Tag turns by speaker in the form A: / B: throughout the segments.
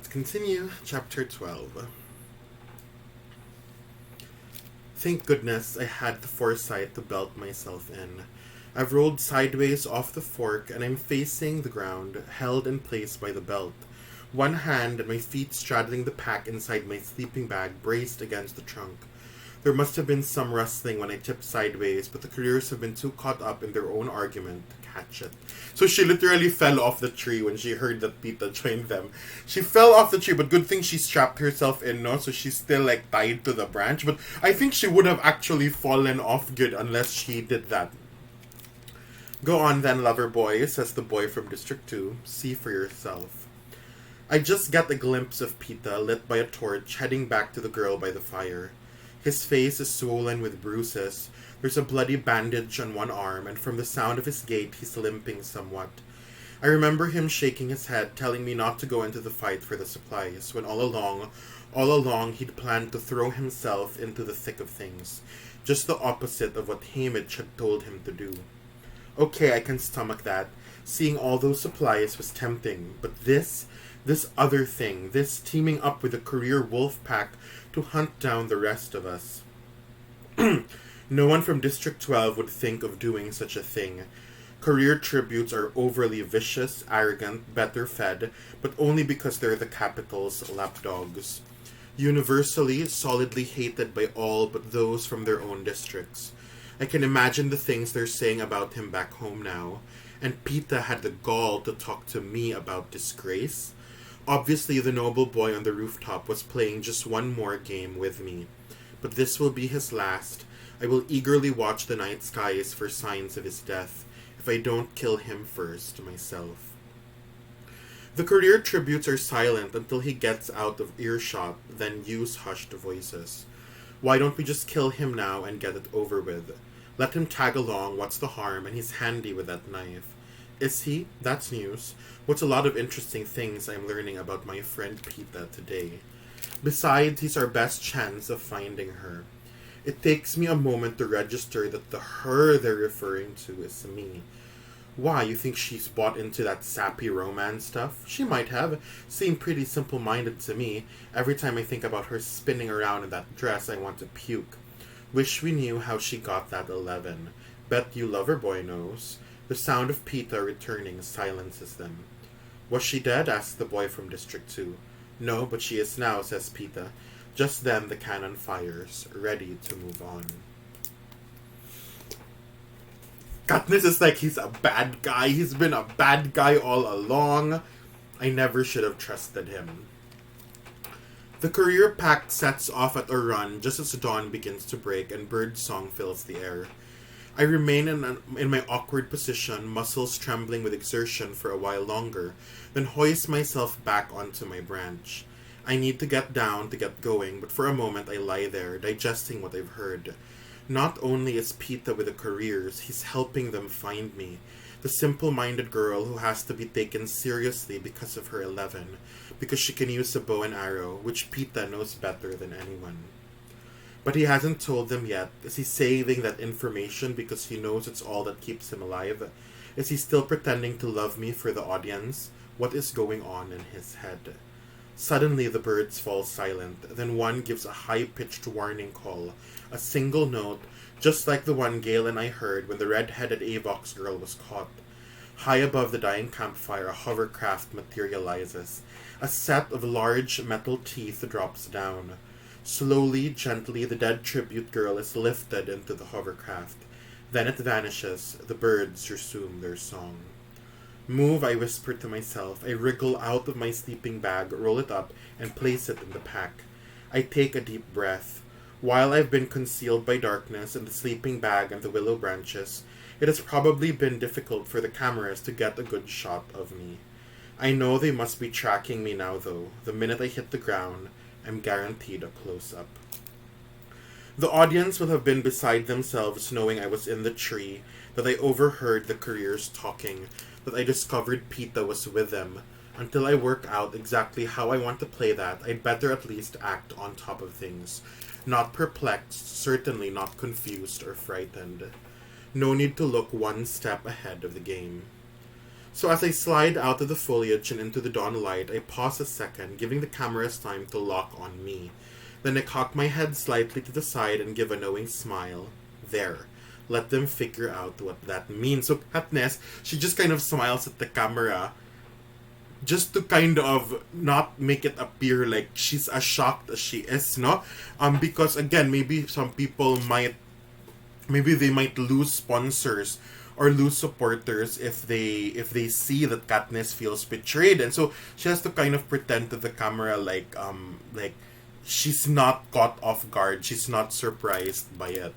A: Let's continue. Chapter 12. Thank goodness I had the foresight to belt myself in. I've rolled sideways off the fork and I'm facing the ground, held in place by the belt. One hand and my feet straddling the pack inside my sleeping bag braced against the trunk. There must have been some rustling when I tipped sideways, but the couriers have been too caught up in their own argument to catch it. So she literally fell off the tree when she heard that Pita joined them. She fell off the tree, but good thing she strapped herself in, no? So she's still, like, tied to the branch. But I think she would have actually fallen off good unless she did that. Go on then, lover boy, says the boy from District 2. See for yourself. I just get a glimpse of Pita, lit by a torch, heading back to the girl by the fire. His face is swollen with bruises. There's a bloody bandage on one arm, and from the sound of his gait, he's limping somewhat. I remember him shaking his head, telling me not to go into the fight for the supplies, when all along he'd planned to throw himself into the thick of things. Just the opposite of what Hamish had told him to do. Okay, I can stomach that. Seeing all those supplies was tempting, but this other thing, this teaming up with a career wolf pack to hunt down the rest of us. No one from District 12 would think of doing such a thing. Career tributes are overly vicious, arrogant, better fed, but only because they're the capital's lapdogs. Universally, solidly hated by all but those from their own districts. I can imagine the things they're saying about him back home now. And Pita had the gall to talk to me about disgrace. Obviously, the noble boy on the rooftop was playing just one more game with me. But this will be his last. I will eagerly watch the night skies for signs of his death, if I don't kill him first, myself. The career tributes are silent until he gets out of earshot, then use hushed voices. Why don't we just kill him now and get it over with? Let him tag along, what's the harm, and he's handy with that knife. Is he? That's news. What's a lot of interesting things I'm learning about my friend Pita today. Besides, he's our best chance of finding her. It takes me a moment to register that the her they're referring to is me. Why, you think she's bought into that sappy romance stuff? She might have. Seemed pretty simple-minded to me. Every time I think about her spinning around in that dress, I want to puke. Wish we knew how she got that 11. Bet you Loverboy knows. The sound of Pita returning silences them. Was she dead? Asks the boy from District 2. No, but she is now, says Pita. Just then the cannon fires, ready to move on. Katniss is like, he's a bad guy. He's been a bad guy all along. I never should have trusted him. The career pack sets off at a run just as dawn begins to break and bird song fills the air. I remain in my awkward position, muscles trembling with exertion for a while longer, then hoist myself back onto my branch. I need to get down to get going, but for a moment I lie there, digesting what I've heard. Not only is Pita with the careers, he's helping them find me. The simple-minded girl who has to be taken seriously because of her 11, because she can use a bow and arrow, which Pita knows better than anyone. But he hasn't told them yet. Is he saving that information because he knows it's all that keeps him alive? Is he still pretending to love me for the audience? What is going on in his head? Suddenly the birds fall silent. Then one gives a high-pitched warning call. A single note, just like the one Gale and I heard when the red-headed Avox girl was caught. High above the dying campfire, a hovercraft materializes. A set of large metal teeth drops down. Slowly, gently, the dead tribute girl is lifted into the hovercraft. Then it vanishes. The birds resume their song. Move, I whisper to myself. I wriggle out of my sleeping bag, roll it up, and place it in the pack. I take a deep breath. While I've been concealed by darkness in the sleeping bag and the willow branches, it has probably been difficult for the cameras to get a good shot of me. I know they must be tracking me now, though. The minute I hit the ground, I'm guaranteed a close-up. The audience will have been beside themselves knowing I was in the tree, that I overheard the careers talking, that I discovered Pita was with them. Until I work out exactly how I want to play that, I'd better at least act on top of things. Not perplexed, certainly not confused or frightened. No need to look one step ahead of the game. So as I slide out of the foliage and into the dawn light, I pause a second, giving the cameras time to lock on me. Then I cock my head slightly to the side and give a knowing smile. There. Let them figure out what that means. So Katniss, she just kind of smiles at the camera just to kind of not make it appear like she's as shocked as she is, no? Because again, maybe some people maybe they might lose sponsors or lose supporters if they see that Katniss feels betrayed, and so she has to kind of pretend to the camera like she's not caught off guard, she's not surprised by it.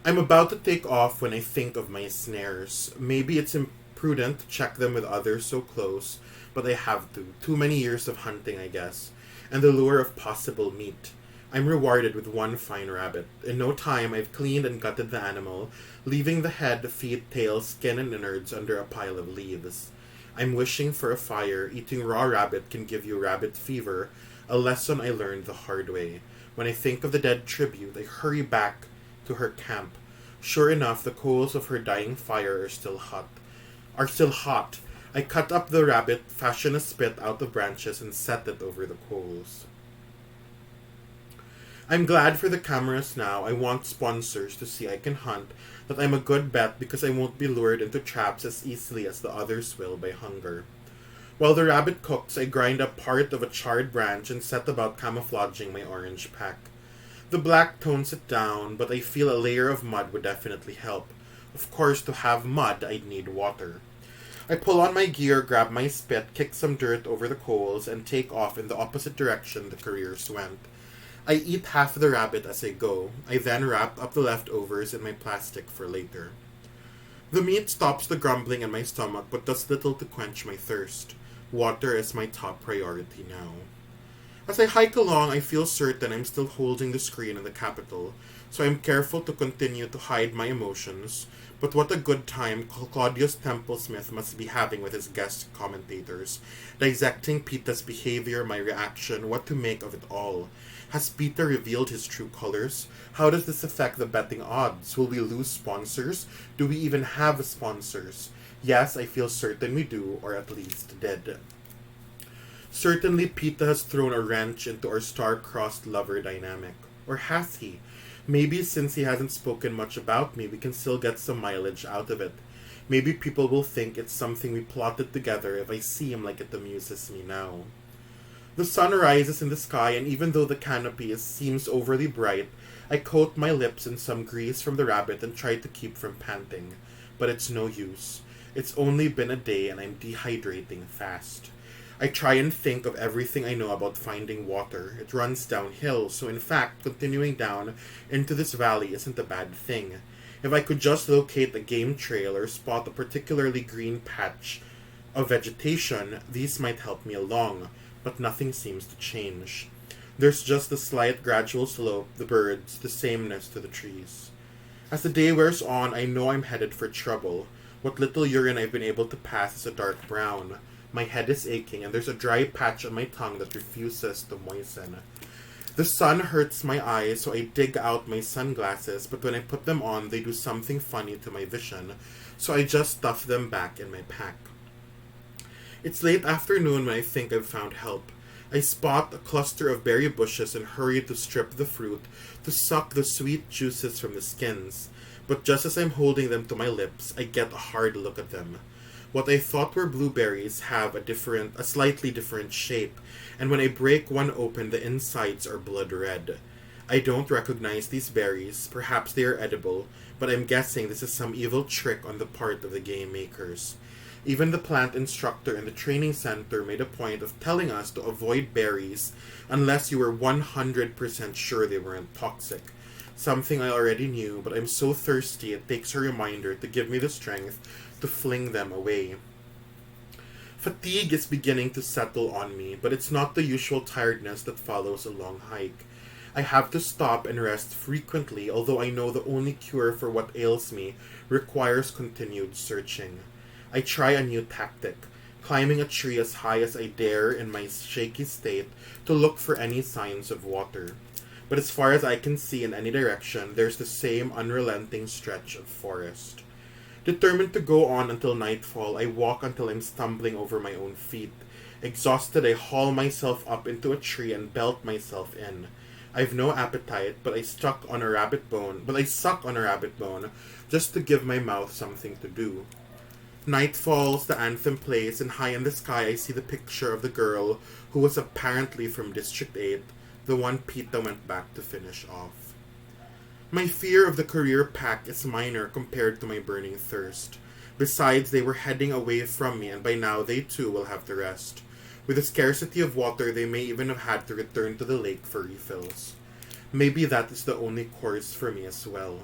A: I'm about to take off when I think of my snares. Maybe it's imprudent to check them with others so close, but I have to. Too many years of hunting, I guess, and the lure of possible meat. I'm rewarded with one fine rabbit. In no time, I've cleaned and gutted the animal, leaving the head, feet, tail, skin, and innards under a pile of leaves. I'm wishing for a fire. Eating raw rabbit can give you rabbit fever, a lesson I learned the hard way. When I think of the dead tribute, I hurry back to her camp. Sure enough, the coals of her dying fire are still hot. I cut up the rabbit, fashion a spit out of branches, and set it over the coals. I'm glad for the cameras now. I want sponsors to see I can hunt, that I'm a good bet because I won't be lured into traps as easily as the others will by hunger. While the rabbit cooks, I grind up part of a charred branch and set about camouflaging my orange pack. The black tones it down, but I feel a layer of mud would definitely help. Of course, to have mud, I'd need water. I pull on my gear, grab my spit, kick some dirt over the coals, and take off in the opposite direction the couriers went. I eat half the rabbit as I go. I then wrap up the leftovers in my plastic for later. The meat stops the grumbling in my stomach, but does little to quench my thirst. Water is my top priority now. As I hike along, I feel certain I'm still holding the screen in the Capitol, so I'm careful to continue to hide my emotions. But what a good time Claudius Templesmith must be having with his guest commentators, dissecting Peeta's behavior, my reaction, what to make of it all. Has Peeta revealed his true colors? How does this affect the betting odds? Will we lose sponsors? Do we even have sponsors? Yes, I feel certain we do, or at least did. Certainly, Peeta has thrown a wrench into our star-crossed lover dynamic. Or has he? Maybe since he hasn't spoken much about me, we can still get some mileage out of it. Maybe people will think it's something we plotted together if I seem like it amuses me now. The sun rises in the sky, and even though the canopy seems overly bright, I coat my lips in some grease from the rabbit and try to keep from panting. But it's no use. It's only been a day and I'm dehydrating fast. I try and think of everything I know about finding water. It runs downhill, so in fact, continuing down into this valley isn't a bad thing. If I could just locate a game trail or spot a particularly green patch of vegetation, these might help me along, but nothing seems to change. There's just the slight gradual slope, the birds, the sameness to the trees. As the day wears on, I know I'm headed for trouble. What little urine I've been able to pass is a dark brown. My head is aching, and there's a dry patch on my tongue that refuses to moisten. The sun hurts my eyes, so I dig out my sunglasses, but when I put them on, they do something funny to my vision, so I just stuff them back in my pack. It's late afternoon when I think I've found help. I spot a cluster of berry bushes and hurry to strip the fruit, to suck the sweet juices from the skins. But just as I'm holding them to my lips, I get a hard look at them. What I thought were blueberries have a slightly different shape, and when I break one open, the insides are blood red. I don't recognize these berries. Perhaps they are edible, but I'm guessing this is some evil trick on the part of the game makers. Even the plant instructor in the training center made a point of telling us to avoid berries unless you were 100% sure they weren't toxic. Something I already knew, but I'm so thirsty it takes a reminder to give me the strength to fling them away. Fatigue is beginning to settle on me, but it's not the usual tiredness that follows a long hike. I have to stop and rest frequently, although I know the only cure for what ails me requires continued searching. I try a new tactic, climbing a tree as high as I dare in my shaky state to look for any signs of water. But as far as I can see in any direction, there's the same unrelenting stretch of forest. Determined to go on until nightfall, I walk until I'm stumbling over my own feet. Exhausted, I haul myself up into a tree and belt myself in. I've no appetite, but I suck on a rabbit bone just to give my mouth something to do. Night falls, the anthem plays, and high in the sky I see the picture of the girl who was apparently from District 8, the one Pita went back to finish off. My fear of the career pack is minor compared to my burning thirst. Besides, they were heading away from me, and by now they too will have to rest. With the scarcity of water, they may even have had to return to the lake for refills. Maybe that is the only course for me as well.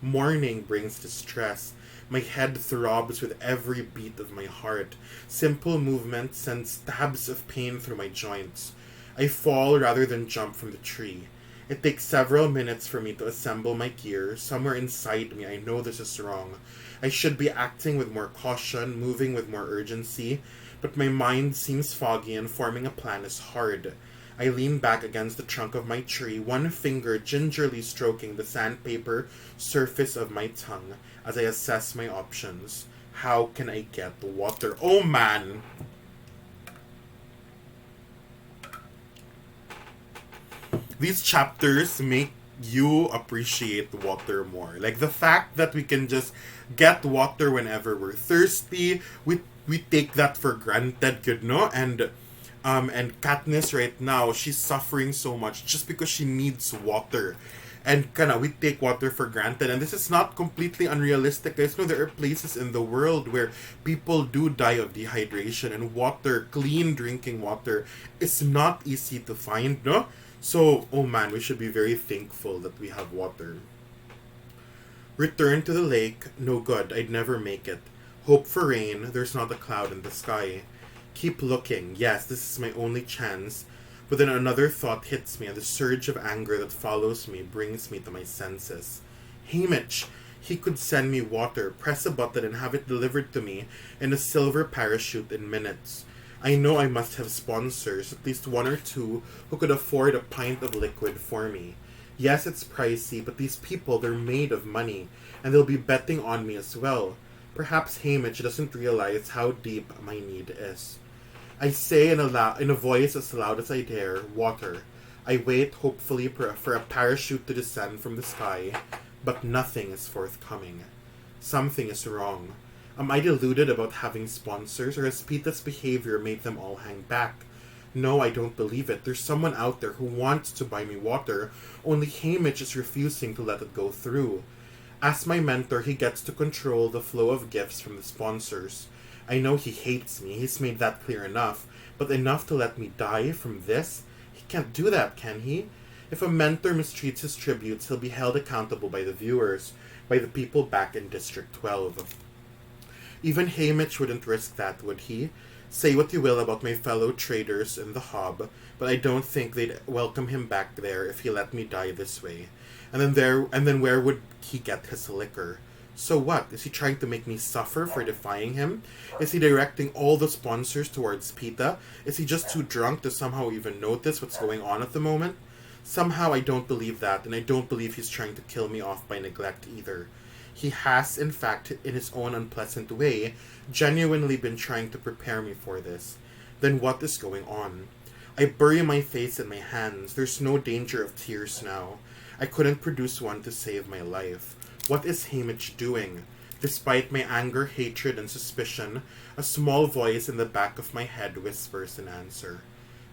A: Morning brings distress. My head throbs with every beat of my heart. Simple movement sends stabs of pain through my joints. I fall rather than jump from the tree. It takes several minutes for me to assemble my gear. Somewhere inside me, I know this is wrong. I should be acting with more caution, moving with more urgency, but my mind seems foggy and forming a plan is hard. I lean back against the trunk of my tree, one finger gingerly stroking the sandpaper surface of my tongue as I assess my options. How can I get the water? Oh man! These chapters make you appreciate water more. Like the fact that we can just get water whenever we're thirsty, we take that for granted, you know? And Katniss right now, she's suffering so much just because she needs water. And we take water for granted. And this is not completely unrealistic. Guys, no, there are places in the world where people do die of dehydration, and water, clean drinking water, is not easy to find, no? So, oh man, we should be very thankful that we have water. Return to the lake, no good, I'd never make it. Hope for rain, there's not a cloud in the sky. Keep looking, yes, this is my only chance. But then another thought hits me, and the surge of anger that follows me brings me to my senses. Haymitch, he could send me water, press a button and have it delivered to me in a silver parachute in minutes. I know I must have sponsors, at least one or two, who could afford a pint of liquid for me. Yes, it's pricey, but these people, they're made of money, and they'll be betting on me as well. Perhaps Haymitch doesn't realize how deep my need is. I say in a voice as loud as I dare, water. I wait hopefully for a parachute to descend from the sky, but nothing is forthcoming. Something is wrong. Am I deluded about having sponsors, or has Pita's behavior made them all hang back? No, I don't believe it. There's someone out there who wants to buy me water, only Haymitch is refusing to let it go through. As my mentor, he gets to control the flow of gifts from the sponsors. I know he hates me, he's made that clear enough, but enough to let me die from this? He can't do that, can he? If a mentor mistreats his tributes, he'll be held accountable by the viewers, by the people back in District 12. Even Haymitch wouldn't risk that, would he? Say what you will about my fellow traders in the Hob, but I don't think they'd welcome him back there if he let me die this way. And then where would he get his liquor? So what? Is he trying to make me suffer for defying him? Is he directing all the sponsors towards Pita? Is he just too drunk to somehow even notice what's going on at the moment? Somehow I don't believe that, and I don't believe he's trying to kill me off by neglect either. He has, in fact, in his own unpleasant way, genuinely been trying to prepare me for this. Then what is going on? I bury my face in my hands. There's no danger of tears now. I couldn't produce one to save my life. What is Haymitch doing? Despite my anger, hatred, and suspicion, a small voice in the back of my head whispers an answer.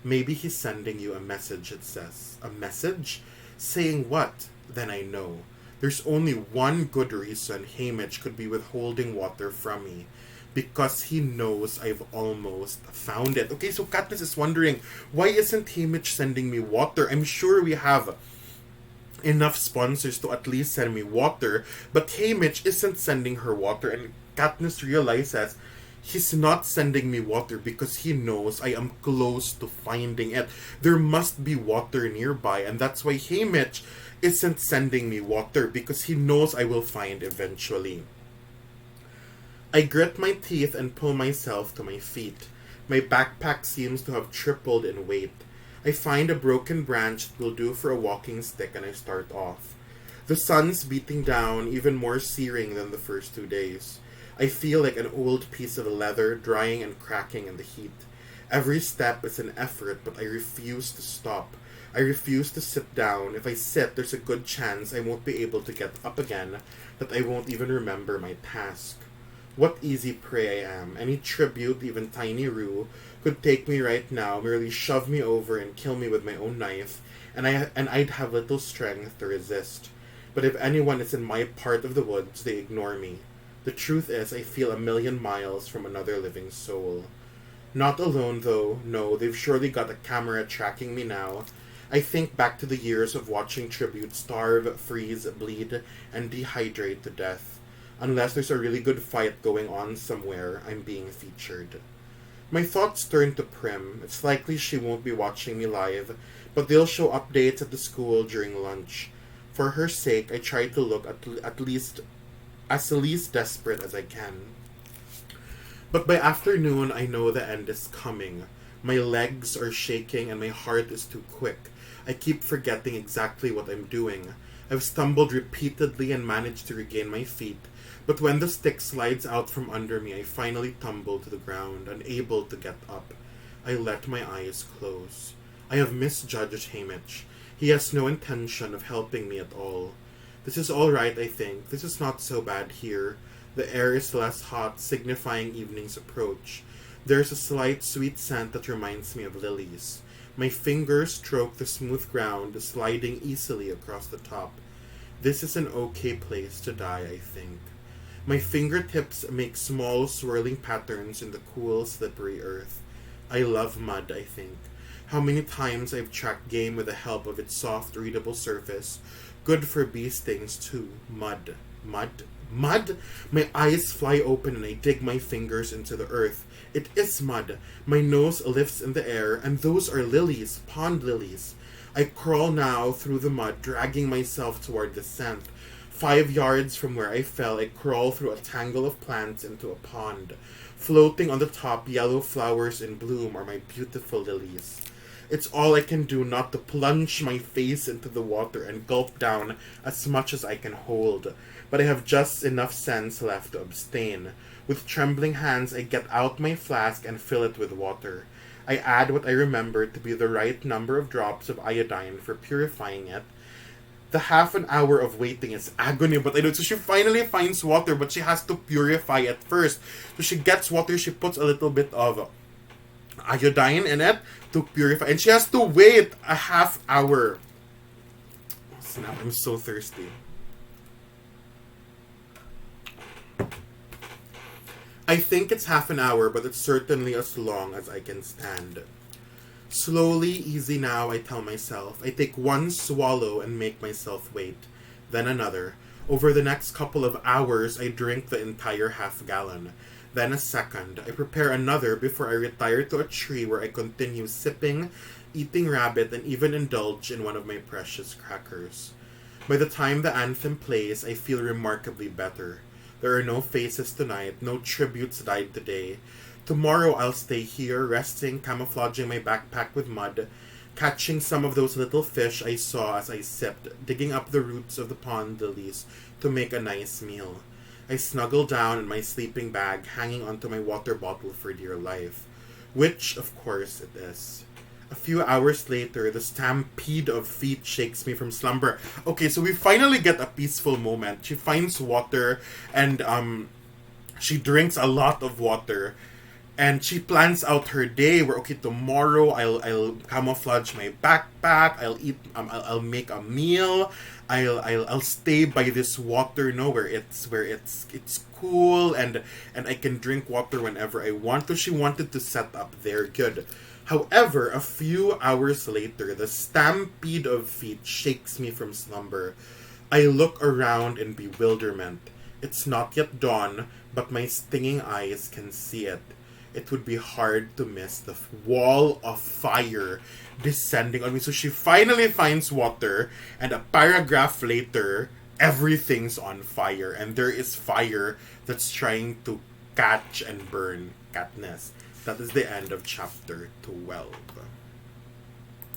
A: Maybe he's sending you a message, it says. A message? Saying what? Then I know. There's only one good reason Haymitch could be withholding water from me. Because he knows I've almost found it. Okay, so Katniss is wondering, why isn't Haymitch sending me water? I'm sure we have enough sponsors to at least send me water, but Haymitch isn't sending her water, and Katniss realizes he's not sending me water because he knows I am close to finding it. There must be water nearby, and that's why Haymitch isn't sending me water, because he knows I will find eventually. I grit my teeth and pull myself to my feet. My backpack seems to have tripled in weight. I find a broken branch that will do for a walking stick and I start off. The sun's beating down, even more searing than the first 2 days. I feel like an old piece of leather drying and cracking in the heat. Every step is an effort, but I refuse to stop. I refuse to sit down. If I sit, there's a good chance I won't be able to get up again, that I won't even remember my task. What easy prey I am. Any tribute, even tiny rue, could take me right now, merely shove me over and kill me with my own knife, and I'd have little strength to resist. But if anyone is in my part of the woods, they ignore me. The truth is, I feel a million miles from another living soul. Not alone, though. No, they've surely got a camera tracking me now. I think back to the years of watching tributes starve, freeze, bleed, and dehydrate to death. Unless there's a really good fight going on somewhere, I'm being featured. My thoughts turn to Prim. It's likely she won't be watching me live, but they'll show updates at the school during lunch. For her sake, I try to look at least as the least desperate as I can. But by afternoon, I know the end is coming. My legs are shaking and my heart is too quick. I keep forgetting exactly what I'm doing. I've stumbled repeatedly and managed to regain my feet, but when the stick slides out from under me, I finally tumble to the ground, unable to get up. I let my eyes close. I have misjudged Hamish. He has no intention of helping me at all. This is all right, I think. This is not so bad here. The air is less hot, signifying evening's approach. There's a slight sweet scent that reminds me of lilies. My fingers stroke the smooth ground, sliding easily across the top. This is an okay place to die, I think. My fingertips make small swirling patterns in the cool, slippery earth. I love mud, I think. How many times I've tracked game with the help of its soft, readable surface. Good for bee stings, too. Mud. Mud? Mud? My eyes fly open and I dig my fingers into the earth. It is mud. My nose lifts in the air, and those are lilies, pond lilies. I crawl now through the mud, dragging myself toward the scent. 5 yards from where I fell, I crawl through a tangle of plants into a pond. Floating on the top, yellow flowers in bloom are my beautiful lilies. It's all I can do not to plunge my face into the water and gulp down as much as I can hold. But I have just enough sense left to abstain. With trembling hands, I get out my flask and fill it with water. I add what I remember to be the right number of drops of iodine for purifying it. The half an hour of waiting is agony, but I know. So she finally finds water, but she has to purify it first. So she gets water, she puts a little bit of iodine in it to purify, and she has to wait a half hour. Oh, snap, I'm so thirsty. I think it's half an hour, but it's certainly as long as I can stand. Slowly, easy now, I tell myself. I take one swallow and make myself wait. Then another. Over the next couple of hours, I drink the entire half-gallon. Then a second. I prepare another before I retire to a tree where I continue sipping, eating rabbit, and even indulge in one of my precious crackers. By the time the anthem plays, I feel remarkably better. There are no faces tonight, no tributes died today. Tomorrow I'll stay here, resting, camouflaging my backpack with mud, catching some of those little fish I saw as I sipped, digging up the roots of the pond lilies to make a nice meal. I snuggle down in my sleeping bag, hanging onto my water bottle for dear life. Which, of course, it is. A few hours later, the stampede of feet shakes me from slumber. Okay, so we finally get a peaceful moment. She finds water, and she drinks a lot of water. And she plans out her day where, okay, tomorrow I'll camouflage my backpack, I'll eat, I'll make a meal, I'll stay by this water, where it's cool, and I can drink water whenever I want. So she wanted to set up there good. However, a few hours later, the stampede of feet shakes me from slumber. I look around in bewilderment. It's not yet dawn, but my stinging eyes can see it. It would be hard to miss the wall of fire descending on me. So she finally finds water, and a paragraph later, everything's on fire. And there is fire that's trying to catch and burn Katniss. That is the end of chapter 12.